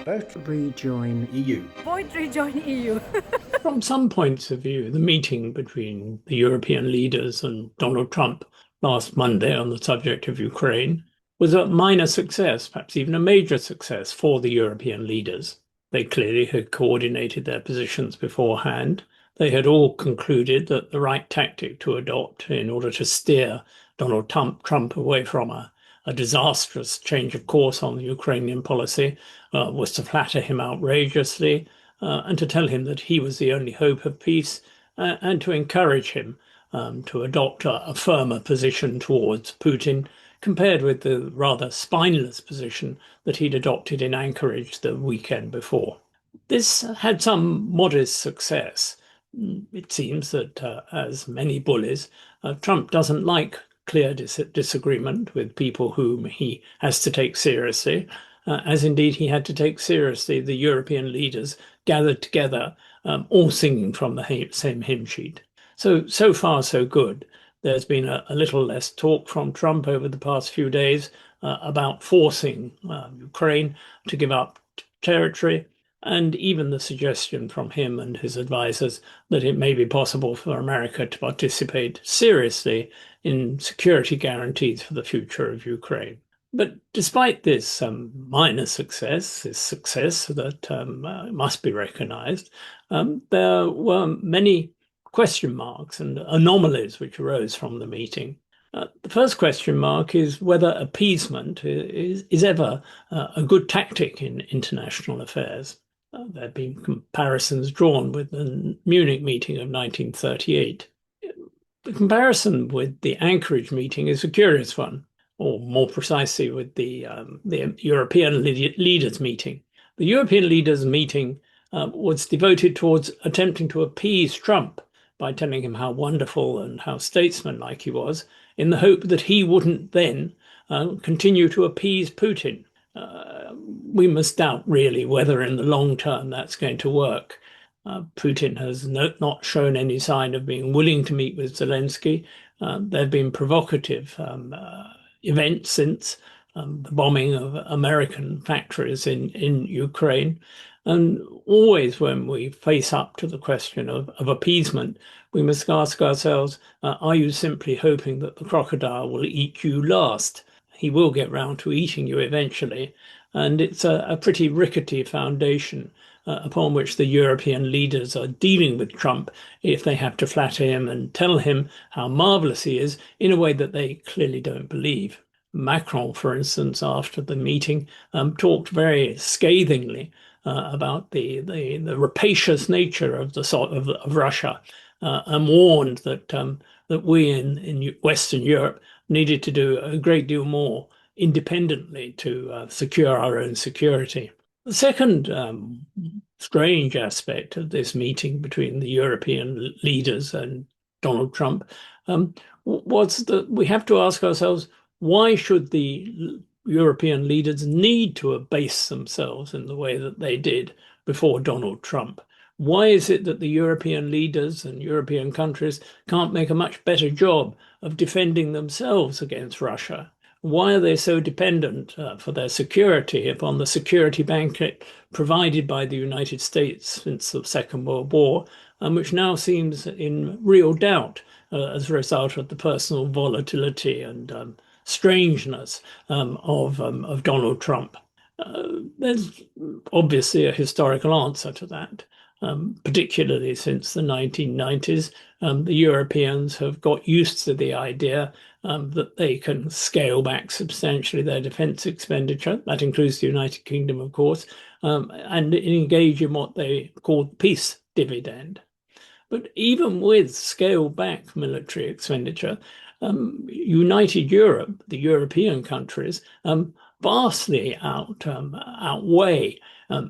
Vote Rejoin EU. Vote Rejoin EU. From some points of view, the meeting between the European leaders and Donald Trump last Monday on the subject of Ukraine was a minor success, perhaps even a major success for the European leaders. They clearly had coordinated their positions beforehand. They had all concluded that the right tactic to adopt in order to steer Donald Trump away from a disastrous change of course on the Ukrainian policy was to flatter him outrageously and to tell him that he was the only hope of peace and to encourage him to adopt a firmer position towards Putin compared with the rather spineless position that he'd adopted in Anchorage the weekend before. This had some modest success. It seems that, as many bullies, Trump doesn't like clear disagreement with people whom he has to take seriously, as indeed he had to take seriously the European leaders gathered together, all singing from the same hymn sheet. So far, so good. There's been a little less talk from Trump over the past few days about forcing Ukraine to give up territory, and even the suggestion from him and his advisors that it may be possible for America to participate seriously in security guarantees for the future of Ukraine. But despite this minor success, this success that must be recognized, there were many question marks and anomalies which arose from the meeting. The first question mark is whether appeasement is ever a good tactic in international affairs. There have been comparisons drawn with the Munich meeting of 1938. The comparison with the Anchorage meeting is a curious one, or more precisely with the European leaders meeting. The European leaders meeting was devoted towards attempting to appease Trump by telling him how wonderful and how statesmanlike he was, in the hope that he wouldn't then continue to appease Putin. We must doubt really whether in the long term that's going to work. Putin has not shown any sign of being willing to meet with Zelensky. There have been provocative events since the bombing of American factories in Ukraine. And always when we face up to the question of appeasement, we must ask ourselves, are you simply hoping that the crocodile will eat you last? He will get round to eating you eventually. And it's a pretty rickety foundation upon which the European leaders are dealing with Trump if they have to flatter him and tell him how marvelous he is in a way that they clearly don't believe. Macron, for instance, after the meeting, talked very scathingly about the rapacious nature of Russia and warned that we in Western Europe needed to do a great deal more independently to secure our own security. The second strange aspect of this meeting between the European leaders and Donald Trump was that we have to ask ourselves, why should the European leaders need to abase themselves in the way that they did before Donald Trump? Why is it that the European leaders and European countries can't make a much better job of defending themselves against Russia? Why are they so dependent for their security upon the security blanket provided by the United States since the Second World War, and which now seems in real doubt as a result of the personal volatility and strangeness of Donald Trump? There's obviously a historical answer to that. Particularly since the 1990s, the Europeans have got used to the idea that they can scale back substantially their defense expenditure. That includes the United Kingdom, of course, and engage in what they call peace dividend. But even with scaled back military expenditure, United Europe, the European countries, vastly outweigh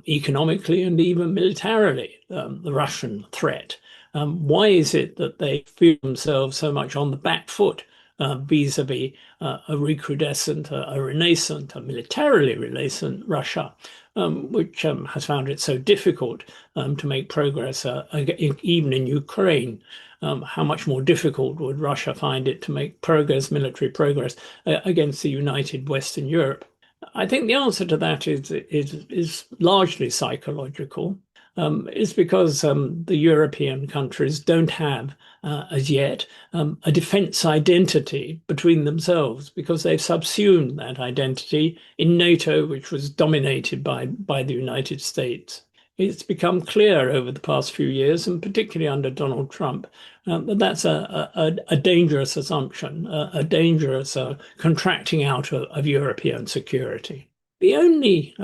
economically and even militarily the Russian threat. Why is it that they feel themselves so much on the back foot vis-a-vis a recrudescent, a renascent, a militarily renascent Russia, which has found it so difficult to make progress even in Ukraine? How much more difficult would Russia find it to make progress, military progress, against the united Western Europe? I think the answer to that is largely psychological. It's because the European countries don't have, as yet, a defense identity between themselves because they've subsumed that identity in NATO, which was dominated by the United States. It's become clear over the past few years, and particularly under Donald Trump, that that's a dangerous assumption, a dangerous contracting out of European security. The only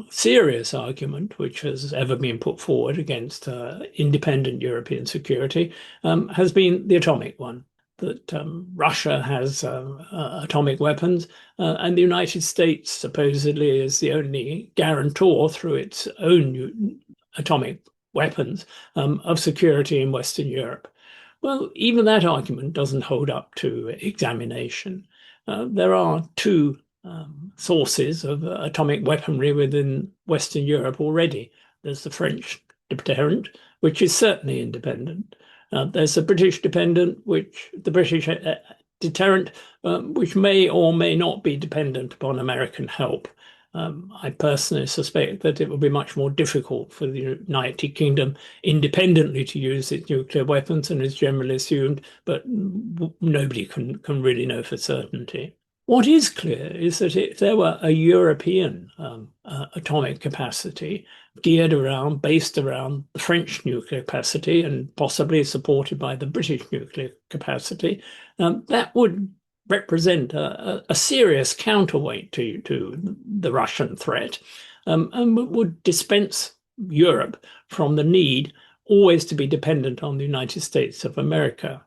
serious argument which has ever been put forward against independent European security has been the atomic one, that Russia has atomic weapons, and the United States supposedly is the only guarantor through its own atomic weapons of security in Western Europe. Well, even that argument doesn't hold up to examination. There are two sources of atomic weaponry within Western Europe already. There's the French deterrent, which is certainly independent. There's the British deterrent, which may or may not be dependent upon American help. I personally suspect that it will be much more difficult for the United Kingdom independently to use its nuclear weapons and is generally assumed, but nobody can really know for certainty. What is clear is that if there were a European atomic capacity based around the French nuclear capacity and possibly supported by the British nuclear capacity, that would represent a serious counterweight to the Russian threat, and would dispense Europe from the need always to be dependent on the United States of America.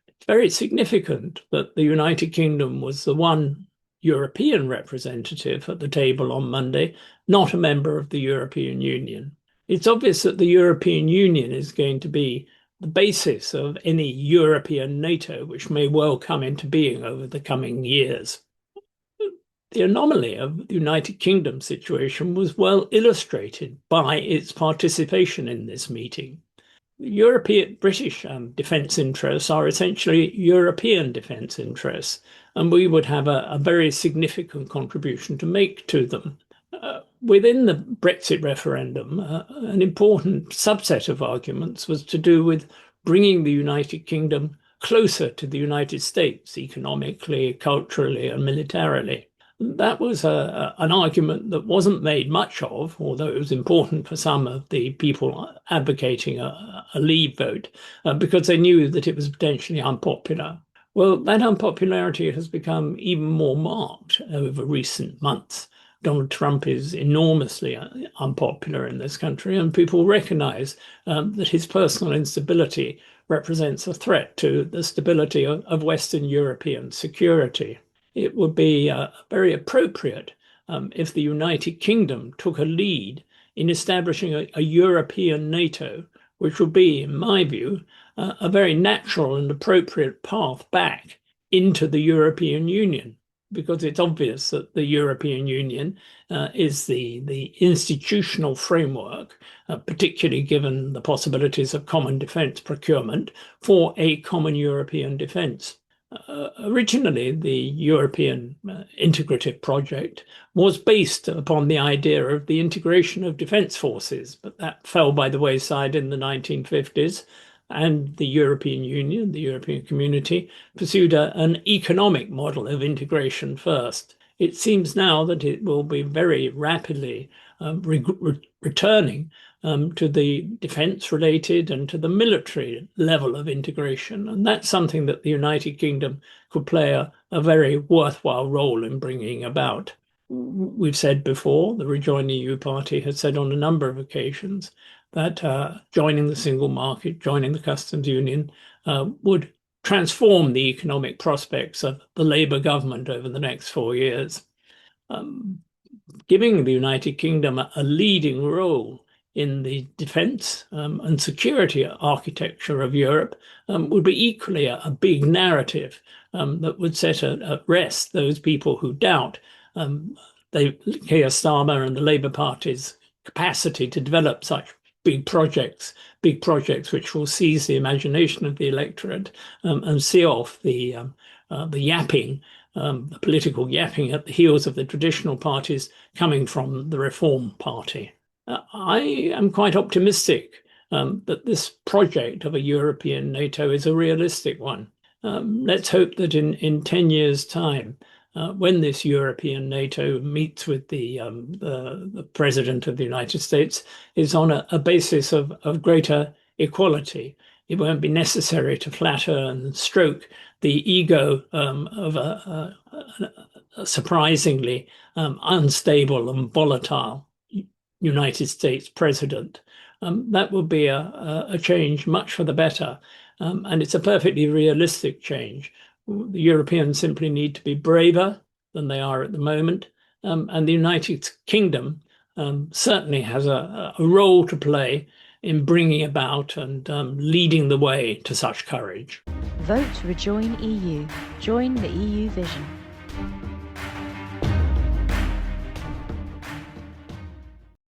It's very significant that the United Kingdom was the one European representative at the table on Monday, not a member of the European Union. It's obvious that the European Union is going to be the basis of any European NATO, which may well come into being over the coming years. The anomaly of the United Kingdom situation was well illustrated by its participation in this meeting. European British defence interests are essentially European defence interests, and we would have a very significant contribution to make to them. Within the Brexit referendum, an important subset of arguments was to do with bringing the United Kingdom closer to the United States economically, culturally, and militarily. That was an argument that wasn't made much of, although it was important for some of the people advocating a leave vote, because they knew that it was potentially unpopular. Well, that unpopularity has become even more marked over recent months. Donald Trump is enormously unpopular in this country, and people recognize that his personal instability represents a threat to the stability of Western European security. It would be very appropriate if the United Kingdom took a lead in establishing a European NATO, which would be, in my view, a very natural and appropriate path back into the European Union, because it's obvious that the European Union is the institutional framework, particularly given the possibilities of common defence procurement for a common European defence. Originally, the European integrative project was based upon the idea of the integration of defence forces, but that fell by the wayside in the 1950s. And the European Union, the European Community, pursued an economic model of integration first. It seems now that it will be very rapidly returning to the defense-related and to the military level of integration. And that's something that the United Kingdom could play a very worthwhile role in bringing about. We've said before, the Rejoin EU party has said on a number of occasions that joining the single market, joining the customs union, would transform the economic prospects of the Labour government over the next 4 years. Giving the United Kingdom a leading role in the defence and security architecture of Europe would be equally a big narrative that would set at rest those people who doubt Keir Starmer and the Labour Party's capacity to develop such big projects which will seize the imagination of the electorate and see off the yapping the political yapping at the heels of the traditional parties coming from the Reform Party. I am quite optimistic that this project of a European NATO is a realistic one. Let's hope that in 10 years' time, when this European NATO meets with the President of the United States, is on a basis of greater equality. It won't be necessary to flatter and stroke the ego of a surprisingly unstable and volatile United States president. That would be a change much for the better. And it's a perfectly realistic change. The Europeans simply need to be braver than they are at the moment. And the United Kingdom certainly has a role to play in bringing about and leading the way to such courage. Vote Rejoin EU. Join the EU vision.